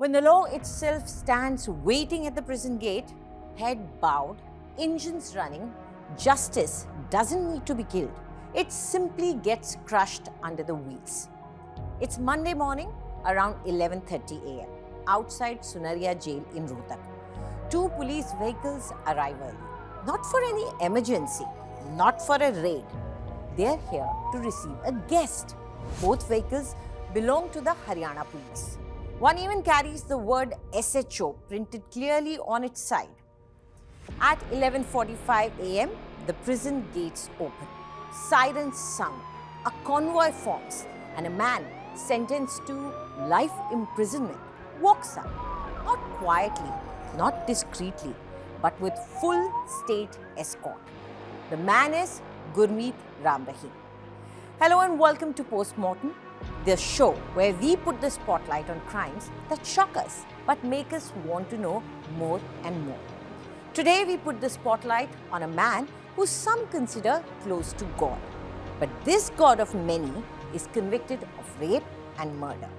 When the law itself stands waiting at the prison gate, head bowed, engines running, justice doesn't need to be killed. It simply gets crushed under the wheels. It's Monday morning around 11:30 a.m. outside Sunaria jail in Rohtak. Two police vehicles arrive early. Not for any emergency, not for a raid. They're here to receive a guest. Both vehicles belong to the Haryana police. One even carries the word SHO printed clearly on its side. At 11:45 a.m., the prison gates open. Sirens sound, a convoy forms, and a man sentenced to life imprisonment walks up. Not quietly, not discreetly, but with full state escort. The man is Gurmeet Ram Rahim. Hello and welcome to Postmortem, the show where we put the spotlight on crimes that shock us but make us want to know more and more. Today we put the spotlight on a man who some consider close to God. But this God of many is convicted of rape and murder.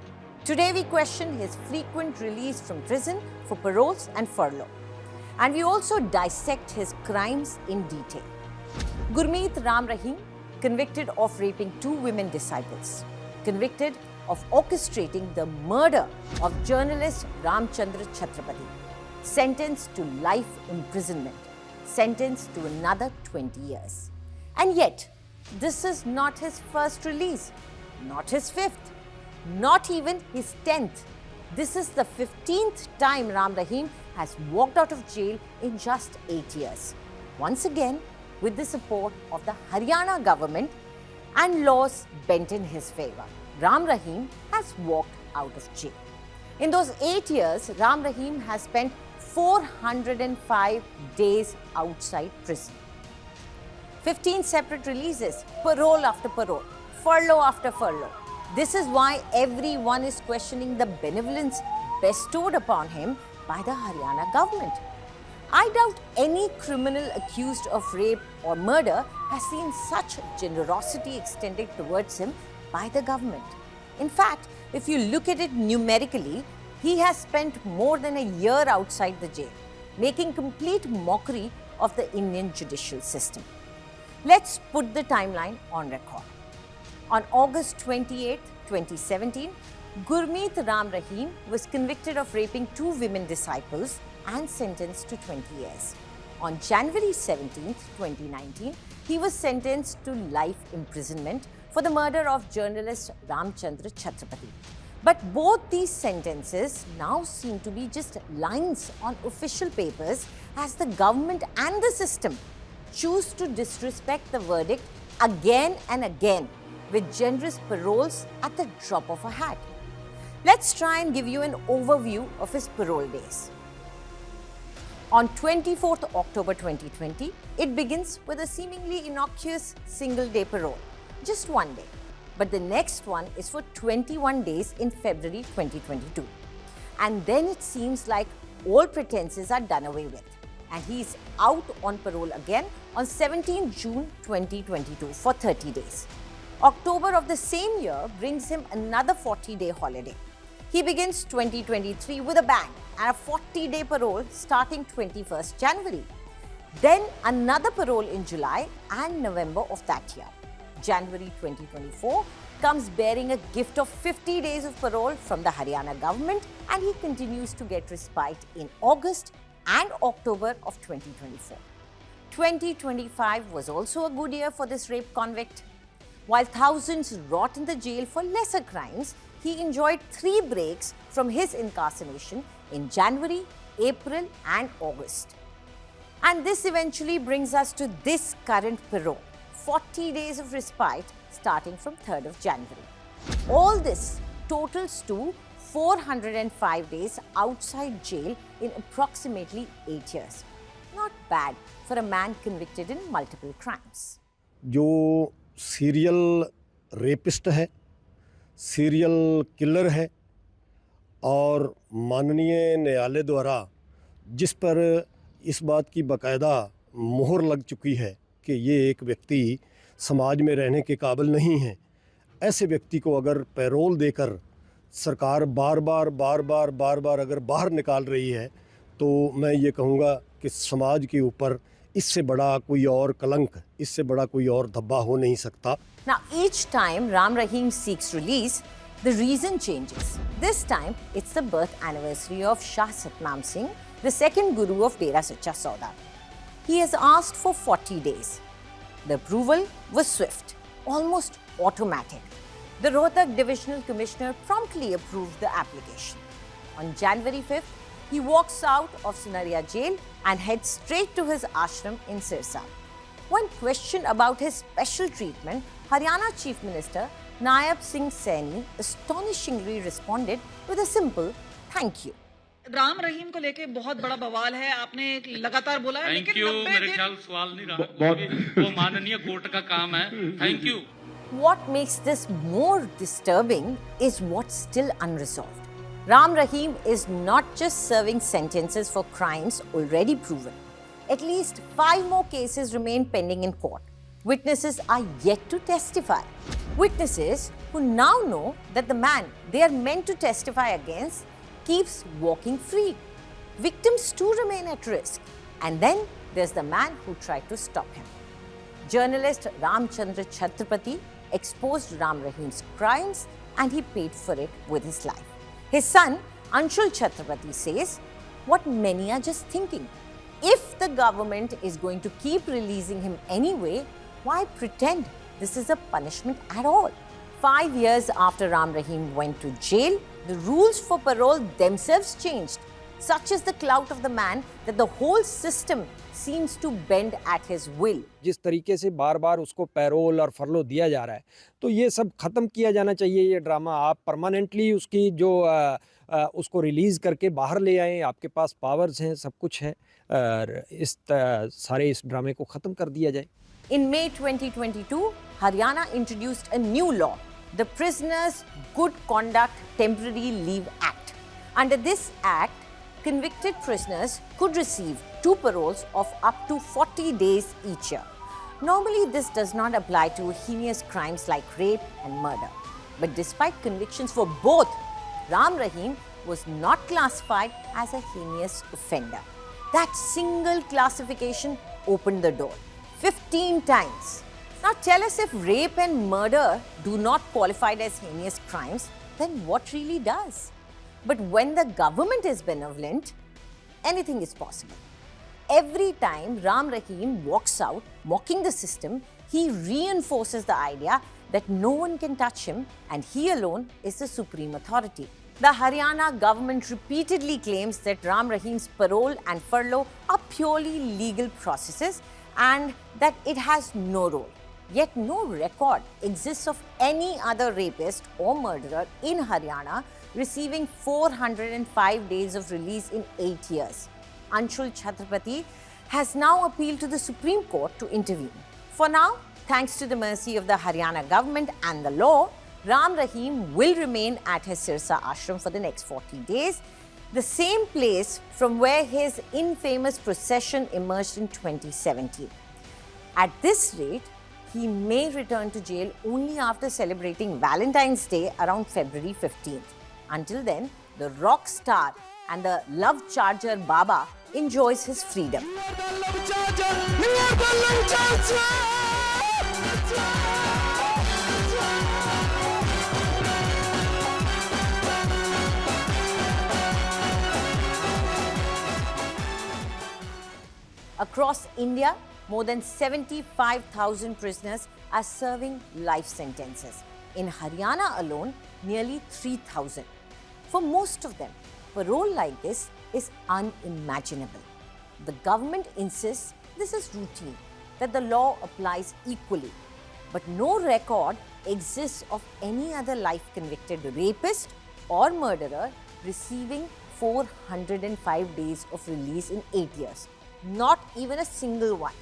Today we question his frequent release from prison for paroles and furlough. And we also dissect his crimes in detail. Gurmeet Ram Rahim, convicted of raping two women disciples, convicted of orchestrating the murder of journalist Ramchandra Chhatrapati, sentenced to life imprisonment, sentenced to another 20 years. And yet, this is not his first release, not his fifth, not even his 10th. This is the 15th time Ram Rahim has walked out of jail in just 8 years. Once again, with the support of the Haryana government and laws bent in his favor, Ram Rahim has walked out of jail. In those 8 years, Ram Rahim has spent 405 days outside prison. 15 separate releases, parole after parole, furlough after furlough. This is why everyone is questioning the benevolence bestowed upon him by the Haryana government. I doubt any criminal accused of rape or murder has seen such generosity extended towards him by the government. In fact, if you look at it numerically, he has spent more than a year outside the jail, making complete mockery of the Indian judicial system. Let's put the timeline on record. On August 28, 2017, Gurmeet Ram Rahim was convicted of raping two women disciples and sentenced to 20 years. On January 17, 2019, he was sentenced to life imprisonment for the murder of journalist Ramchandra Chhatrapati. But both these sentences now seem to be just lines on official papers as the government and the system choose to disrespect the verdict again and again with generous paroles at the drop of a hat. Let's try and give you an overview of his parole days. On 24th October 2020, it begins with a seemingly innocuous single-day parole, just one day. But the next one is for 21 days in February 2022. And then it seems like all pretenses are done away with. And he's out on parole again on 17 June 2022 for 30 days. October of the same year brings him another 40-day holiday. He begins 2023 with a bang and a 40-day parole starting 21st January. Then another parole in July and November of that year. January 2024 comes bearing a gift of 50 days of parole from the Haryana government, and he continues to get respite in August and October of 2024. 2025 was also a good year for this rape convict. While thousands rot in the jail for lesser crimes, he enjoyed 3 breaks from his incarceration in January, April and August. And this eventually brings us to this current parole, 40 days of respite starting from 3rd of January. All this totals to 405 days outside jail in approximately 8 years. Not bad for a man convicted in multiple crimes. जो serial rapist है, serial killer है और माननीय न्यायालय द्वारा जिस पर इस बात की बाकायदा मोहर लग चुकी है कि ये एक व्यक्ति समाज में रहने के काबिल नहीं है, ऐसे व्यक्ति को अगर पैरोल देकर सरकार बार बार अगर बाहर निकाल रही है तो मैं ये कहूँगा कि समाज के ऊपर इससे बड़ा कोई और कलंक, इससे बड़ा कोई और धब्बा हो नहीं सकता। Now, each time Ram Rahim seeks release, the reason changes. This time, it's the birth anniversary of Shah Satnam Singh, the second guru of Dera Sacha Sauda. He has asked for 40 days. The approval was swift, almost automatic. The Rohtak Divisional Commissioner promptly approved the application. On January 5th, he walks out of Sunaria jail and heads straight to his ashram in Sirsa. When questioned about his special treatment, Haryana Chief Minister Naib Singh Saini astonishingly responded with a simple thank you. Ram Rahim को लेके बहुत बड़ा बवाल है, आपने लगातार बोला है, थैंक लेकिन यू। 90 मेरे दिन ख्याल सवाल नहीं रहा क्योंकि वो माननीय कोर्ट का काम है। Thank you. What makes this more disturbing is what's still unresolved. Ram Rahim is not just serving sentences for crimes already proven. At least 5 more cases remain pending in court. Witnesses are yet to testify. Witnesses who now know that the man they are meant to testify against keeps walking free. Victims too remain at risk. And then there's the man who tried to stop him. Journalist Ramchandra Chhatrapati exposed Ram Rahim's crimes and he paid for it with his life. His son, Anshul Chhatrapati, says what many are just thinking. If the government is going to keep releasing him anyway, why pretend this is a punishment at all? 5 years after Ram Rahim went to jail, the rules for parole themselves changed. Such is the clout of the man that the whole system seems to bend at his will. जिस तरीके से बार बार उसको payroll और फरलो दिया जा रहा है, तो ये सब ख़त्म किया जाना चाहिए। ये ड्रामा आप परमानेंटली उसकी जो उसको रिलीज़ करके बाहर ले आएँ, आपके पास पावर्स हैं, सब कुछ है, और सारे इस ड्रामे को ख़त्म कर दिया जाए। In May 2022, Haryana introduced a new law, the Prisoners Good Conduct Temporary Leave Act. Under this act, convicted prisoners could receive 2 paroles of up to 40 days each year. Normally, this does not apply to heinous crimes like rape and murder. But despite convictions for both, Ram Rahim was not classified as a heinous offender. That single classification opened the door 15 times. Now tell us, if rape and murder do not qualify as heinous crimes, then what really does? But when the government is benevolent, anything is possible. Every time Ram Rahim walks out mocking the system, he reinforces the idea that no one can touch him and he alone is the supreme authority. The Haryana government repeatedly claims that Ram Rahim's parole and furlough are purely legal processes and that it has no role. Yet no record exists of any other rapist or murderer in Haryana receiving 405 days of release in 8 years. Anshul Chhatrapati has now appealed to the Supreme Court to intervene. For now, thanks to the mercy of the Haryana government and the law, Ram Rahim will remain at his Sirsa ashram for the next 40 days, the same place from where his infamous procession emerged in 2017. At this rate, he may return to jail only after celebrating Valentine's Day around February 15th. Until then, the rock star and the love charger Baba enjoys his freedom. Across India, more than 75,000 prisoners are serving life sentences. In Haryana alone, nearly 3,000. For most of them, parole like this is unimaginable. The government insists this is routine, that the law applies equally. But no record exists of any other life-convicted rapist or murderer receiving 405 days of release in 8 years. Not even a single one.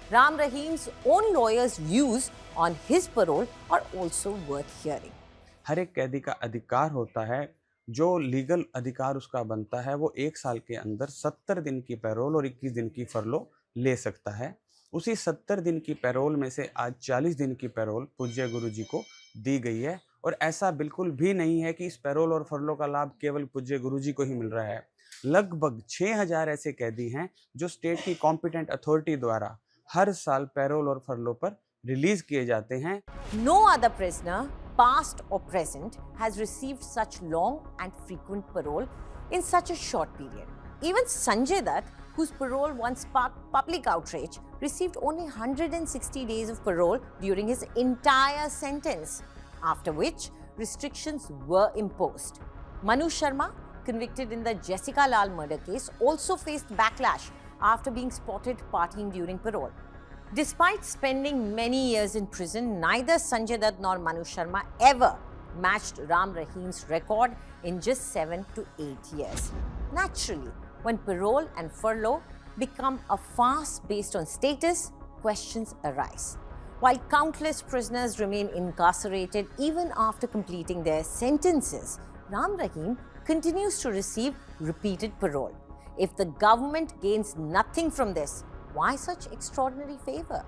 Ram Rahim's own lawyers' views on his parole are also worth hearing. हर एक कैदी का अधिकार होता है, जो legal अधिकार उसका बनता है, वो 1 साल के अंदर 70 दिन की पैरोल और 21 दिन की फरलो ले सकता है। उसी 70 दिन की पैरोल में से आज 40 दिन की पैरोल पूज्य गुरु जी को दी गई है और ऐसा बिल्कुल भी नहीं है कि इस पैरोल और फरलो का लाभ केवल पूज्य गुरुजी को ही मिल रहा है। लगभग 6000 ऐसे कैदी हैं जो स्टेट की कॉम्पिटेंट अथॉरिटी द्वारा हर साल पैरोल और फरलो पर रिलीज किए जाते हैं। No other prisoner, past or present, has received such long and frequent parole in such a short period. Even Sanjay Dutt, whose parole once sparked public outrage, received only 160 days of parole during his entire sentence, after which restrictions were imposed. Manu Sharma, convicted in the Jessica Lal murder case, also faced backlash after being spotted partying during parole. Despite spending many years in prison, neither Sanjay Dutt nor Manu Sharma ever matched Ram Rahim's record in just 7 to 8 years. Naturally, when parole and furlough become a farce based on status, questions arise. While countless prisoners remain incarcerated even after completing their sentences, Ram Rahim continues to receive repeated parole. If the government gains nothing from this, why such extraordinary favor?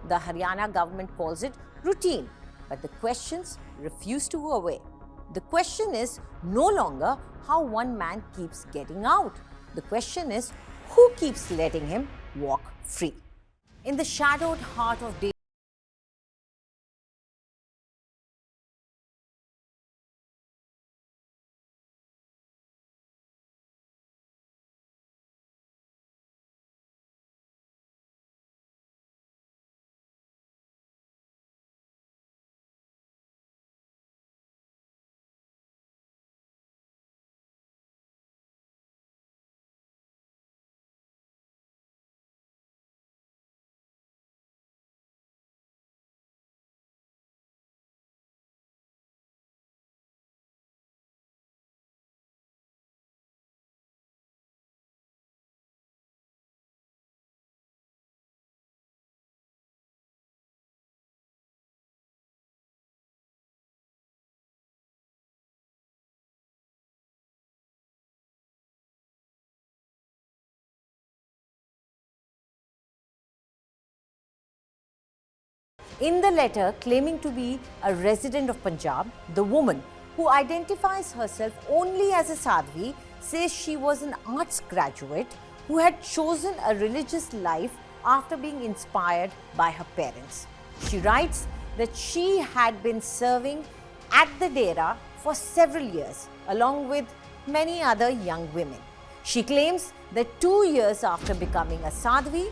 The Haryana government calls it routine, but the questions refuse to go away. The question is no longer how one man keeps getting out. The question is who keeps letting him walk free. In the shadowed heart of In the letter claiming to be a resident of Punjab, the woman, who identifies herself only as a Sadhvi, says she was an arts graduate who had chosen a religious life after being inspired by her parents. She writes that she had been serving at the Dera for several years, along with many other young women. She claims that 2 years after becoming a Sadhvi,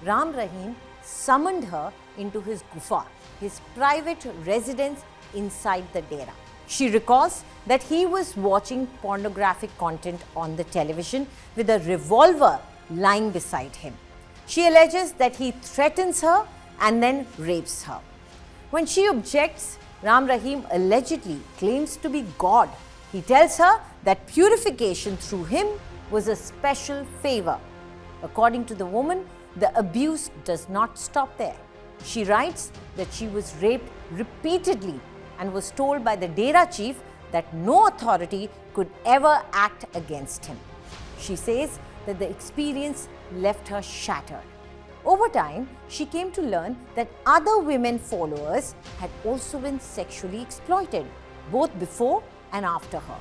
Ram Rahim summoned her into his gufa, his private residence inside the Dera. She recalls that he was watching pornographic content on the television with a revolver lying beside him. She alleges that he threatens her and then rapes her. When she objects, Ram Rahim allegedly claims to be God. He tells her that purification through him was a special favor. According to the woman, the abuse does not stop there. She writes that she was raped repeatedly and was told by the Dera chief that no authority could ever act against him. She says that the experience left her shattered. Over time, she came to learn that other women followers had also been sexually exploited, both before and after her.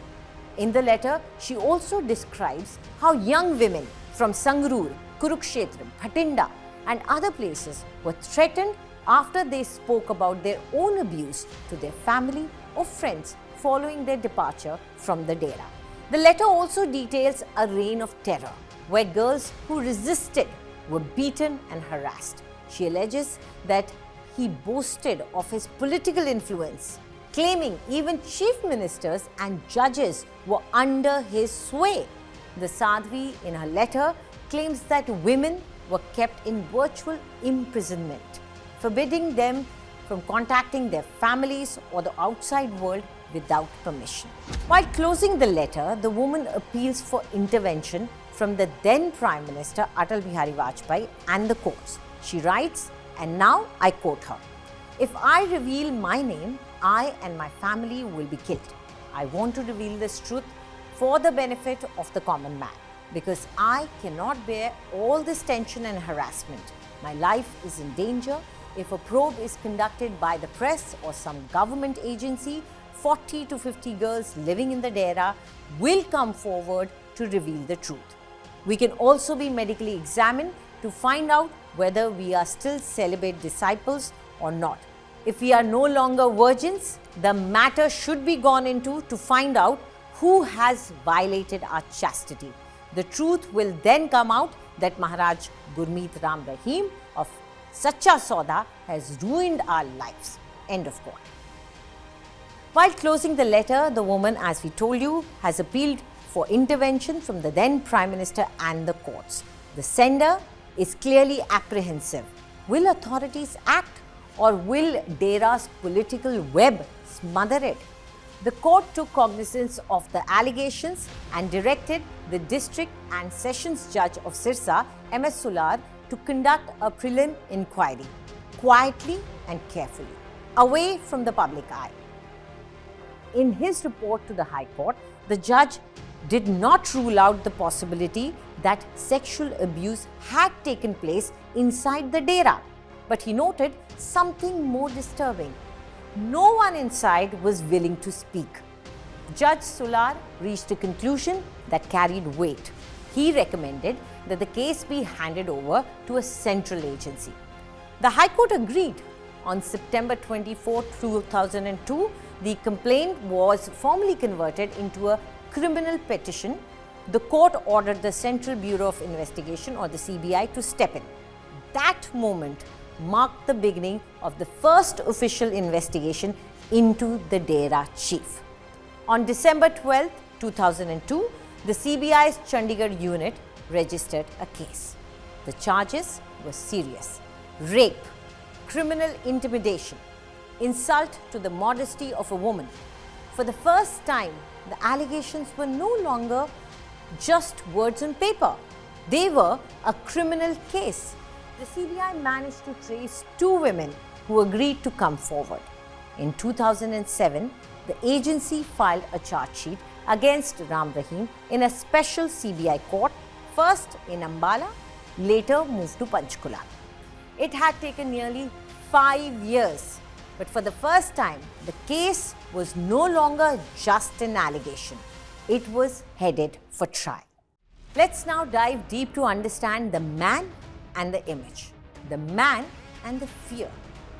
In the letter, she also describes how young women from Sangrur, Kurukshetra, Bhatinda, and other places were threatened after they spoke about their own abuse to their family or friends following their departure from the Dera. The letter also details a reign of terror where girls who resisted were beaten and harassed. She alleges that he boasted of his political influence, claiming even chief ministers and judges were under his sway. The Sadhvi, in her letter, claims that women were kept in virtual imprisonment, forbidding them from contacting their families or the outside world without permission. While closing the letter, the woman appeals for intervention from the then Prime Minister Atal Bihari Vajpayee and the courts. She writes, and now I quote her, "If I reveal my name, I and my family will be killed. I want to reveal this truth for the benefit of the common man, because I cannot bear all this tension and harassment. My life is in danger if a probe is conducted by the press or some government agency 40 to 50 girls living in the Dera will come forward to reveal the truth. We can also be medically examined to find out whether we are still celibate disciples or not. If we are no longer virgins, the matter should be gone into to find out who has violated our chastity. The truth will then come out that Maharaj Gurmeet Ram Rahim of Sacha Sauda has ruined our lives. End of quote. While closing the letter, the woman, as we told you, has appealed for intervention from the then Prime Minister and the courts. The sender is clearly apprehensive. Will authorities act, or will Dera's political web smother it? The court took cognizance of the allegations and directed the District and Sessions Judge of Sirsa, M.S. Sular, to conduct a prelim inquiry, quietly and carefully, away from the public eye. In his report to the High Court, the judge did not rule out the possibility that sexual abuse had taken place inside the Dera, but he noted something more disturbing. No one inside was willing to speak. Judge Sular reached a conclusion that carried weight. He recommended that the case be handed over to a central agency. The High Court agreed. On September 24, 2002, the complaint was formally converted into a criminal petition. The court ordered the Central Bureau of Investigation, or the CBI, to step in. That moment marked the beginning of the first official investigation into the Dera chief. On December 12, 2002, the CBI's Chandigarh unit registered a case. The charges were serious: rape, criminal intimidation, insult to the modesty of a woman. For the first time, the allegations were no longer just words on paper. They were a criminal case. The CBI managed to trace two women who agreed to come forward. In 2007, the agency filed a charge sheet against Ram Rahim in a special CBI court, first in Ambala, later moved to Panchkula. It had taken nearly 5 years, but for the first time, the case was no longer just an allegation. It was headed for trial. Let's now dive deep to understand the man and the image, the man and the fear,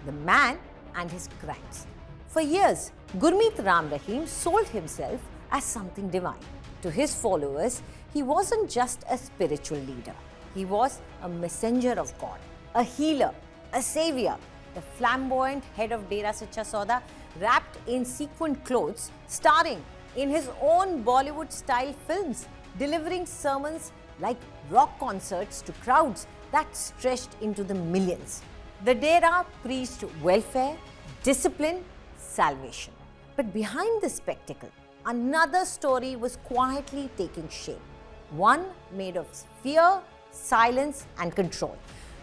the man and his crimes. For years, Gurmeet Ram Rahim sold himself as something divine. To his followers, he wasn't just a spiritual leader. He was a messenger of God, a healer, a savior. The flamboyant head of Dera Sacha Sauda, wrapped in sequined clothes, starring in his own Bollywood-style films, delivering sermons like rock concerts to crowds that stretched into the millions. The Dera preached welfare, discipline, salvation. But behind the spectacle, another story was quietly taking shape, one made of fear, silence and control,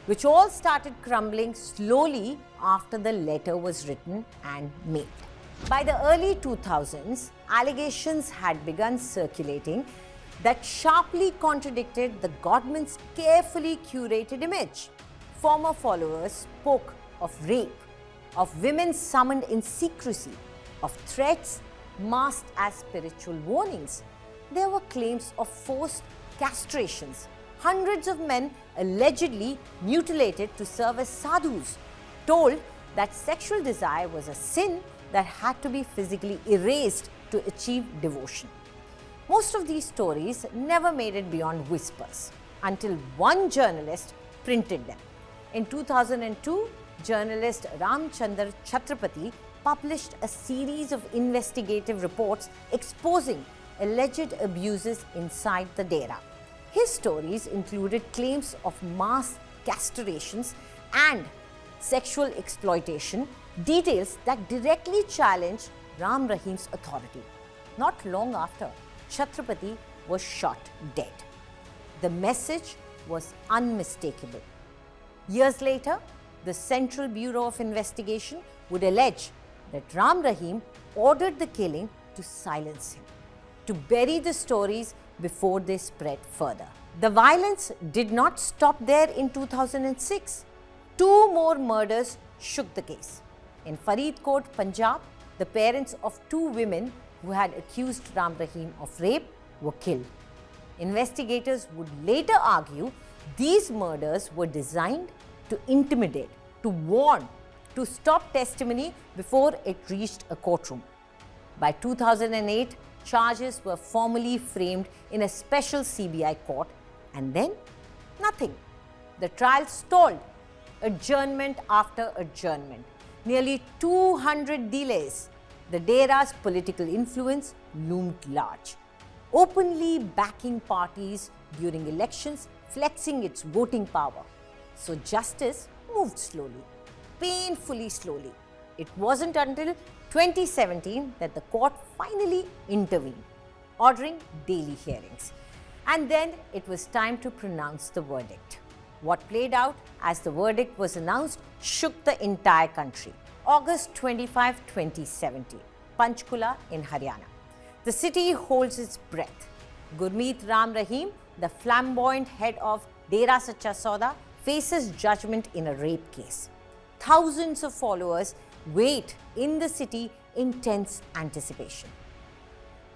which all started crumbling slowly after the letter was written and mailed. By the early 2000s, allegations had begun circulating that sharply contradicted the government's carefully curated image. Former followers spoke of rape, of women summoned in secrecy, of threats masked as spiritual warnings. There were claims of forced castrations, hundreds of men allegedly mutilated to serve as sadhus, told that sexual desire was a sin that had to be physically erased to achieve devotion. Most of these stories never made it beyond whispers until one journalist printed them. In 2002, journalist Ramchandar Chhatrapati published a series of investigative reports exposing alleged abuses inside the Dera. His stories included claims of mass castrations and sexual exploitation, details that directly challenged Ram Rahim's authority. Not long after, Chhatrapati was shot dead. The message was unmistakable. Years later, the Central Bureau of Investigation would allege that Ram Rahim ordered the killing to silence him, to bury the stories before they spread further. The violence did not stop there in 2006. Two more murders shook the case. In Faridkot, Punjab, the parents of two women who had accused Ram Rahim of rape were killed. Investigators would later argue these murders were designed to intimidate, to warn, to stop testimony before it reached a courtroom. By 2008, charges were formally framed in a special CBI court, and then nothing. The trial stalled, adjournment after adjournment. Nearly 200 delays. The Dera's political influence loomed large, openly backing parties during elections, flexing its voting power. So justice moved slowly, painfully slowly. It wasn't until 2017 that the court finally intervened, ordering daily hearings. And then it was time to pronounce the verdict. What played out as the verdict was announced shook the entire country. August 25, 2017, Panchkula in Haryana. The city holds its breath. Gurmeet Ram Rahim, the flamboyant head of Dera Sacha Sauda, faces judgment in a rape case. Thousands of followers wait in the city in tense anticipation.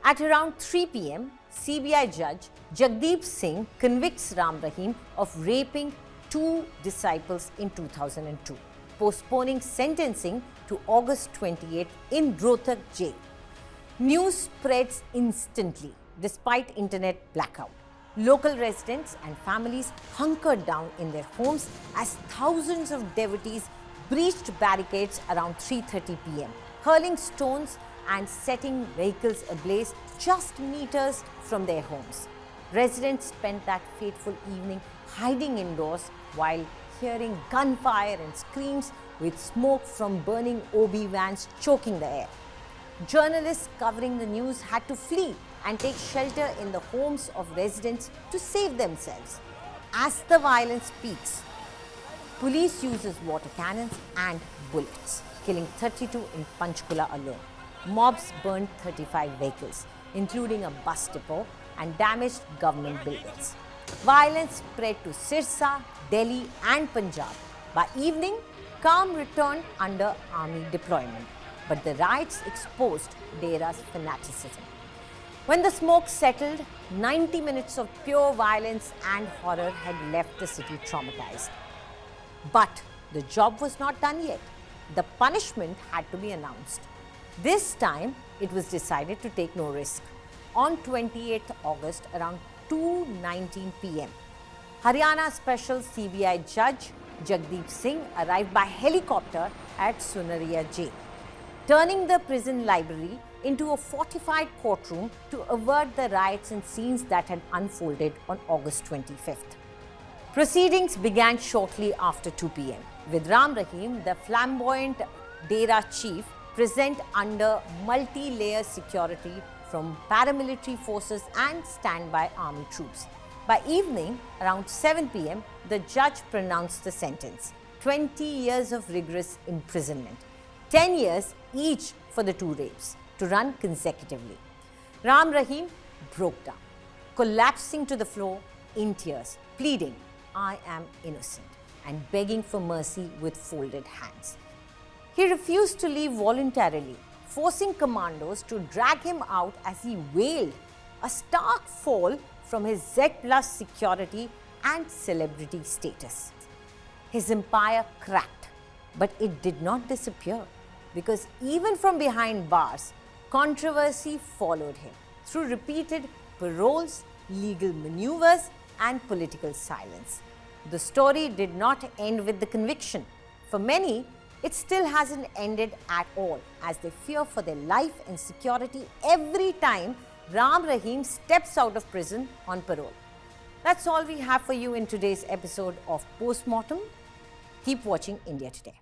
At around 3 p.m., CBI judge Jagdeep Singh convicts Ram Rahim of raping two disciples in 2002, postponing sentencing to August 28 in Rohtak jail. News spreads instantly despite internet blackout. Local residents and families hunkered down in their homes as thousands of devotees breached barricades around 3:30 p.m., hurling stones and setting vehicles ablaze just meters from their homes. Residents spent that fateful evening hiding indoors while hearing gunfire and screams with smoke from burning OB vans choking the air. Journalists covering the news had to flee and take shelter in the homes of residents to save themselves. As the violence peaks, police uses water cannons and bullets, killing 32 in Panchkula alone. Mobs burned 35 vehicles, including a bus depot, and damaged government buildings. Violence spread to Sirsa, Delhi and Punjab. By evening, calm returned under army deployment, but the riots exposed Dera's fanaticism. When the smoke settled, 90 minutes of pure violence and horror had left the city traumatized. But the job was not done yet. The punishment had to be announced. This time, it was decided to take no risk. On 28th August, around 2:19 p.m., Haryana Special CBI Judge Jagdeep Singh arrived by helicopter at Sunaria Jail, turning the prison library into a fortified courtroom to avert the riots and scenes that had unfolded on August 25th. Proceedings began shortly after 2 p.m., with Ram Rahim, the flamboyant Dera chief, present under multi-layer security from paramilitary forces and standby army troops. By evening, around 7 p.m., the judge pronounced the sentence: 20 years of rigorous imprisonment, 10 years each for the two rapes, to run consecutively. Ram Rahim broke down, collapsing to the floor in tears, pleading, "I am innocent," and begging for mercy with folded hands. He refused to leave voluntarily, forcing commandos to drag him out as he wailed, a stark fall from his Z+ security and celebrity status. His empire cracked, but it did not disappear, because even from behind bars, controversy followed him through repeated paroles, legal maneuvers, and political silence. The story did not end with the conviction. For many, it still hasn't ended at all, as they fear for their life and security every time Ram Rahim steps out of prison on parole. That's all we have for you in today's episode of Postmortem. Keep watching India Today.